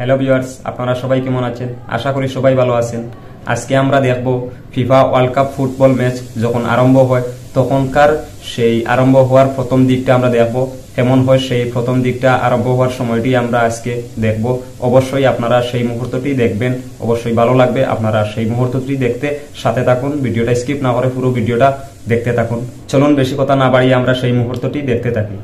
Hello viewers, আপনারা সবাই কেমন আছেন? আশা করি সবাই ভালো আছেন। আজকে আমরা দেখব FIFA world cup football match যখন আরম্ভ হয় তখনকার সেই আরম্ভ হওয়ার প্রথম দিকটা আমরা দেখব। কেমন হয় সেই প্রথম দিকটা আরম্ভ হওয়ার সময়টি আমরা আজকে দেখব। অবশ্যই আপনারা সেই মুহূর্তটি দেখবেন, অবশ্যই ভালো লাগবে। আপনারা সেই মুহূর্তটি দেখতে সাথে থাকুন, ভিডিওটা স্কিপ না করে পুরো ভিডিওটা দেখতে থাকুন। চলুন বেশি কথা না বাড়িয়ে আমরা সেই মুহূর্তটি দেখতে থাকি।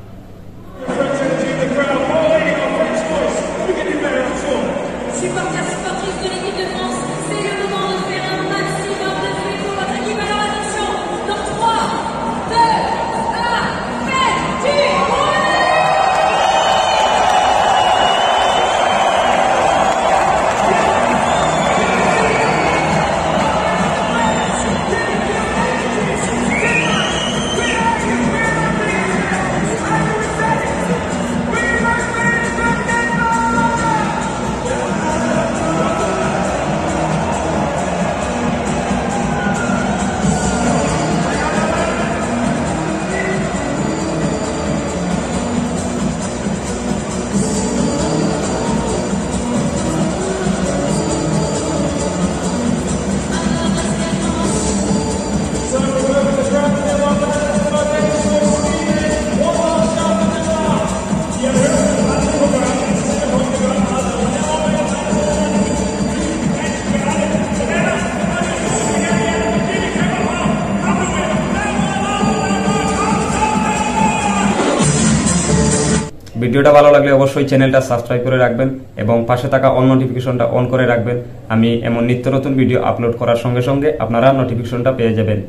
ভিডিওটা ভালো লাগলে অবশ্যই চ্যানেলটা সাবস্ক্রাইব করে রাখবেন এবং পাশে থাকা অল নোটিফিকেশনটা অন করে রাখবেন। আমি এমন নিত্য নতুন ভিডিও আপলোড করার সঙ্গে সঙ্গে আপনারা নোটিফিকেশনটা পেয়ে যাবেন।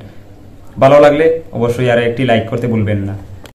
ভালো লাগলে অবশ্যই আর একটি লাইক করতে ভুলবেন না।